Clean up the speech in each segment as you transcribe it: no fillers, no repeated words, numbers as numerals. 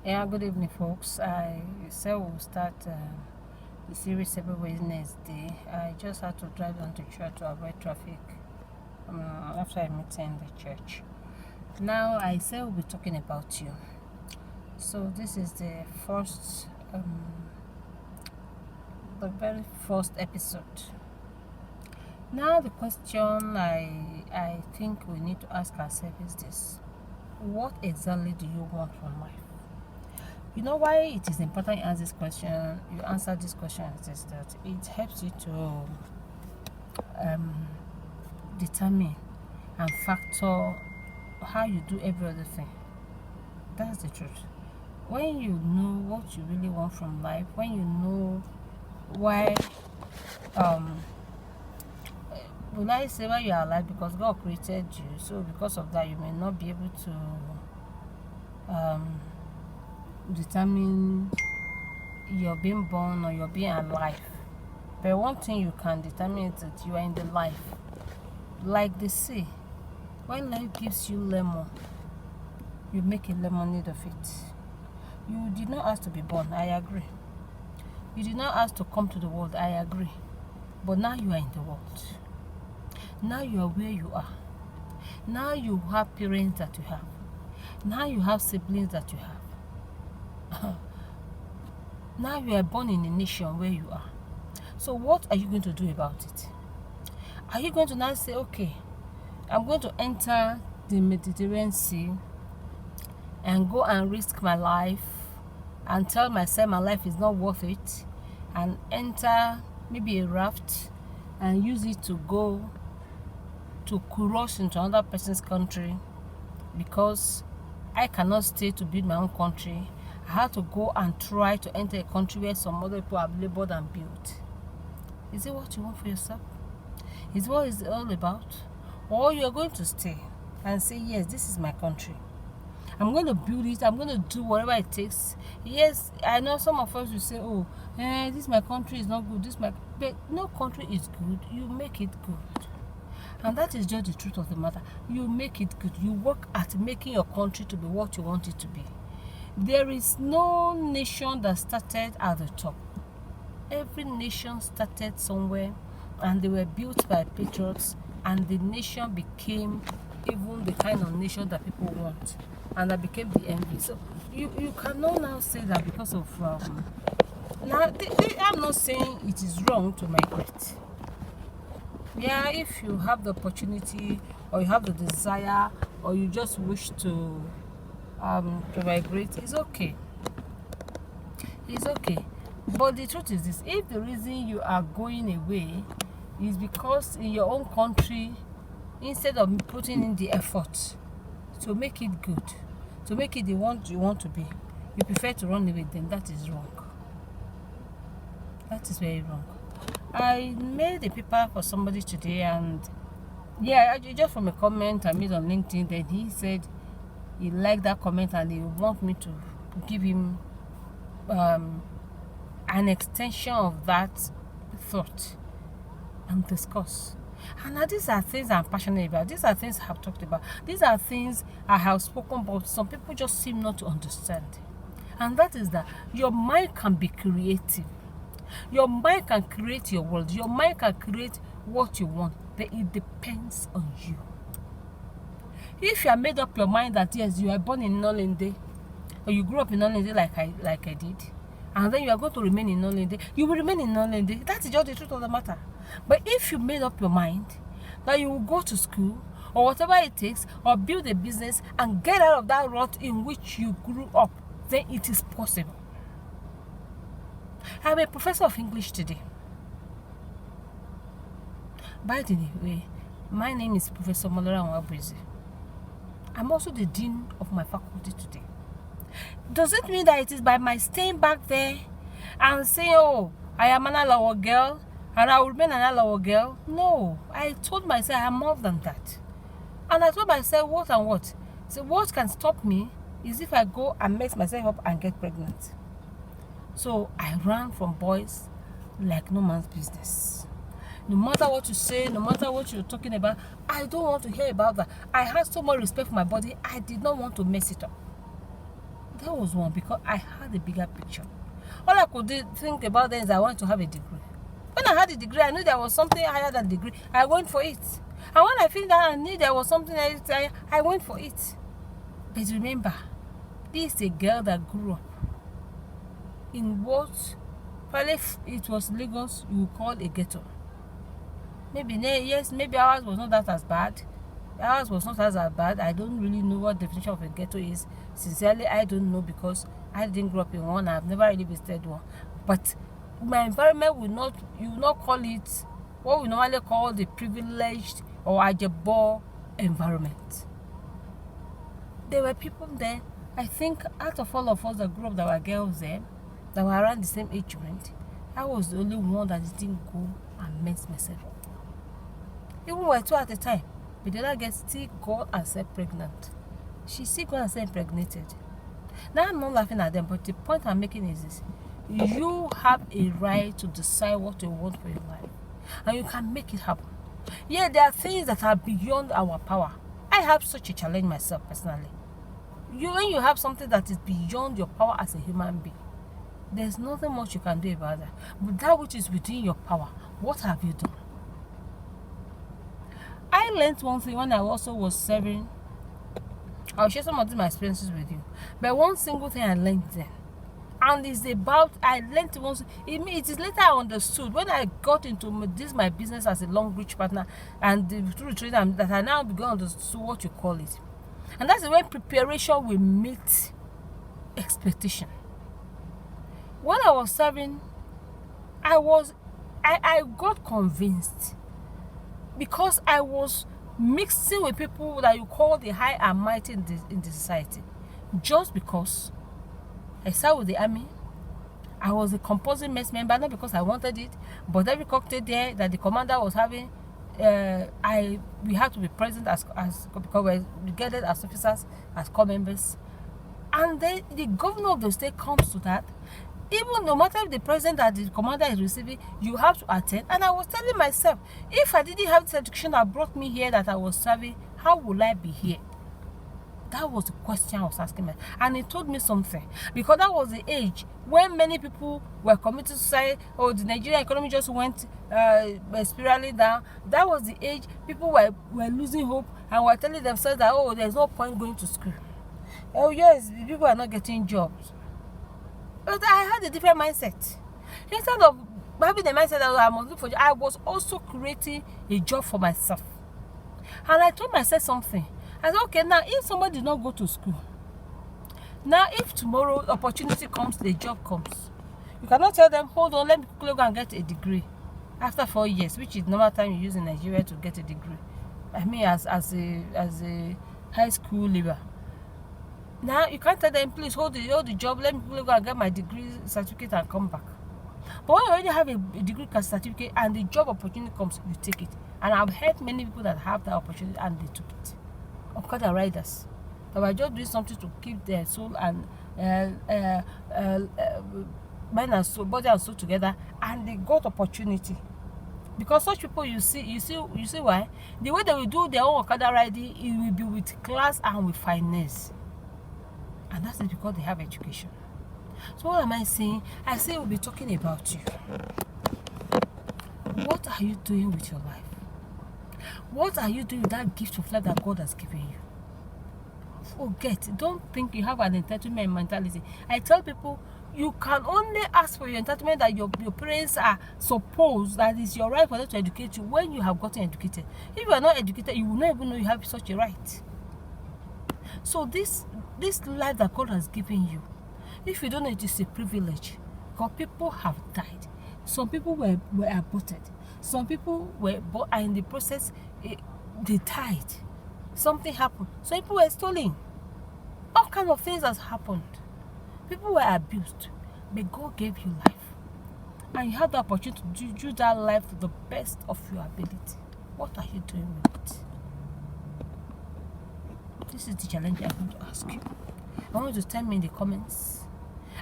Yeah, good evening, folks. I said we'll start the series every Wednesday. I just had to drive down to church to avoid traffic after I met in the church. Now, I said we'll be talking about you. So, this is the very first episode. Now, the question I think we need to ask ourselves is this: what exactly do you want from life? You know why it is important you answer this question? You answer this question is that it helps you to determine and factor how you do every other thing. That's the truth. When you know what you really want from life, when you know why, will I say why you are alive? Because God created you, so because of that, you may not be able to determine you're being born or you're being alive. But one thing you can determine is that you are in the life. Like they say, when life gives you lemon, you make a lemonade of it. You did not ask to be born, I agree. You did not ask to come to the world, I agree. But now you are in the world. Now you are where you are. Now you have parents that you have. Now you have siblings that you have. Now you are born in a nation where you are. So what are you going to do about it? Are you going to now say, okay, I'm going to enter the Mediterranean Sea and go and risk my life and tell myself my life is not worth it, and enter maybe a raft and use it to go to cross into another person's country because I cannot stay to build my own country? I have to go and try to enter a country where some other people have labored and built. Is it what you want for yourself? Is what it's all about? Or you are going to stay and say, yes, this is my country. I'm going to build it. I'm going to do whatever it takes. Yes, I know some of us will say, oh, this my country is not good. But no country is good. You make it good. And that is just the truth of the matter. You make it good. You work at making your country to be what you want it to be. There is no nation that started at the top. Every nation started somewhere, and they were built by patriots, and the nation became even the kind of nation that people want, and that became the envy. So you cannot now say that because of I'm not saying it is wrong to migrate. Yeah, if you have the opportunity or you have the desire or you just wish to migrate, it's okay. It's okay. But the truth is this: if the reason you are going away is because in your own country, instead of putting in the effort to make it good, to make it the one you want to be, you prefer to run away, then that is wrong. That is very wrong. I made a paper for somebody today, and just from a comment I made on LinkedIn, then he said he liked that comment and he want me to give him an extension of that thought and discuss. And now these are things I'm passionate about. These are things I have talked about. These are things I have spoken about. Some people just seem not to understand. And that is that your mind can be creative. Your mind can create your world. Your mind can create what you want. But it depends on you. If you have made up your mind that yes, you are born in Nolende, or you grew up in Nolende like I did, and then you are going to remain in Nolende, you will remain in Nolende. That is just the truth of the matter. But if you made up your mind that you will go to school or whatever it takes, or build a business and get out of that rut in which you grew up, then it is possible. I'm a professor of English today. By the way, my name is Professor Molara Nwabueze. I'm also the dean of my faculty today. Does it mean that it is by my staying back there and saying, oh, I am an Alawa girl and I will remain an Alawa girl? No, I told myself I am more than that. And I told myself what and what. So what can stop me is if I go and mess myself up and get pregnant. So I ran from boys like no man's business. No matter what you say, no matter what you're talking about, I don't want to hear about that. I had so much respect for my body, I did not want to mess it up. That was one, because I had a bigger picture. All I could think about then is I wanted to have a degree. When I had a degree, I knew there was something higher than degree. I went for it. And when I figured out I knew there was something else, I went for it. But remember, this is a girl that grew up in what, probably if it was Lagos, you would call a ghetto. Maybe, yes, maybe ours was not that as bad. Ours was not as bad. I don't really know what the definition of a ghetto is. Sincerely, I don't know, because I didn't grow up in one. I've never really visited one. But my environment you will not call it what we normally call the privileged or ajebo environment. There were people there. I think out of all of us that grew up, there were girls there that were around the same age range. I was the only one that didn't go and mess myself up. Even we were two at the time, but the other girl still got herself pregnant. She still got herself impregnated. Now I'm not laughing at them, but the point I'm making is this: you have a right to decide what you want for your life, and you can make it happen. Yeah, there are things that are beyond our power. I have such a challenge myself personally. When you have something that is beyond your power as a human being, there's nothing much you can do about that. But that which is within your power, what have you done? I learned one thing when I also was serving. I'll share some of my experiences with you. But one single thing I learned then, and it's about, I learned once, it is later I understood when I got into my business as a long reach partner, and through training that I now began to understand what you call it. And that's the way preparation will meet expectation. When I was serving, I got convinced, because I was mixing with people that you call the high and mighty in the society. Just because I served with the army, I was a composite mess member, not because I wanted it, but every cocktail there that the commander was having, we had to be present as because we're regarded as officers, as corps members. And then the governor of the state comes to that. Even no matter the president that the commander is receiving, you have to attend. And I was telling myself, if I didn't have this education that brought me here, that I was serving, how would I be here? That was the question I was asking myself. And it told me something, because that was the age when many people were committed to say, oh, the Nigerian economy just went spirally down. That was the age people were losing hope and were telling themselves that, oh, there's no point going to school. Oh yes, people are not getting jobs. But I had a different mindset. Instead of having the mindset that I must look for job, I was also creating a job for myself. And I told myself something. I said, okay, now if somebody did not go to school, now if tomorrow opportunity comes, the job comes, you cannot tell them, hold on, let me quickly go and get a degree after 4 years, which is normal time you use in Nigeria to get a degree. I mean, as a high school leaver. Now you can't tell them, please hold the job, let me quickly go and get my degree certificate and come back. But when you already have a degree certificate and the job opportunity comes, you take it. And I've heard many people that have that opportunity and they took it. Okada riders that were just doing something to keep their soul and mind and soul, body and soul together, and they got opportunity. Because such people, you see why? The way they will do their own Okada riding, it will be with class and with finesse. And that's it, because they have education. So what am I saying? I say we'll be talking about you. What are you doing with your life? What are you doing with that gift of life that God has given you? Forget. Don't think you have an entitlement mentality. I tell people, you can only ask for your entitlement that your parents are supposed that is your right for them to educate you when you have gotten educated. If you are not educated, you will not even know you have such a right. So this life that God has given you, if you don't know, it is a privilege. Because people have died. Some people were aborted. Some people were born, and in the process, they died. Something happened. Some people were stolen. All kinds of things has happened. People were abused. But God gave you life. And you have the opportunity to do that life to the best of your ability. What are you doing with it? This is the challenge I want to ask you. I want you to tell me in the comments.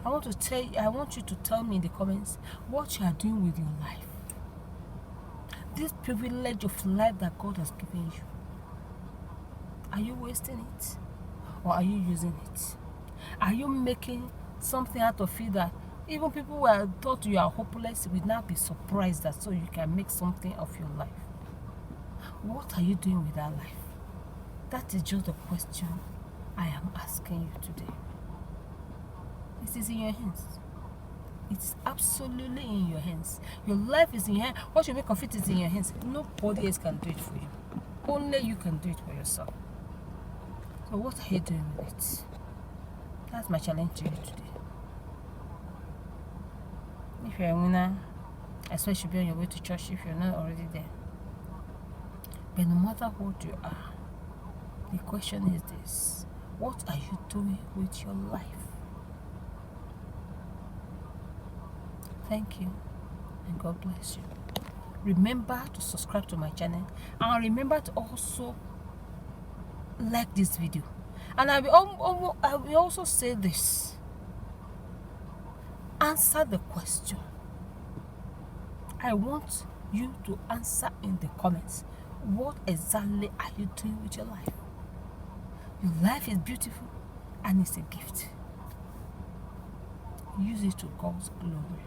I want you to tell me in the comments what you are doing with your life. This privilege of life that God has given you. Are you wasting it? Or are you using it? Are you making something out of it that even people who are thought you are hopeless will now be surprised that so you can make something of your life? What are you doing with that life? That is just the question I am asking you today. It is in your hands. It's absolutely in your hands. Your life is in your hands. What you make of it is in your hands. Nobody else can do it for you. Only you can do it for yourself. So what are you doing with it? That's my challenge to you today. If you're a winner, I swear you should be on your way to church if you're not already there. But no matter what you are, the question is this: what are you doing with your life? Thank you, and God bless you. Remember to subscribe to my channel, and remember to also like this video. And I will also say this: answer the question. I want you to answer in the comments. What exactly are you doing with your life? Your life is beautiful and it's a gift. Use it to God's glory.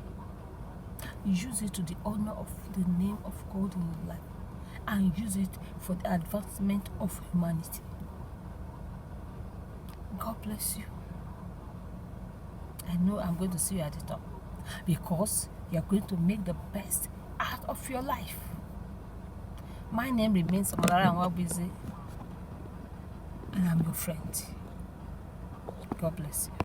Use it to the honor of the name of God in your life, and use it for the advancement of humanity. God bless you. I know I'm going to see you at the top, because you're going to make the best out of your life. My name remains Omolara Nwabueze, and I'm your friend. God bless you.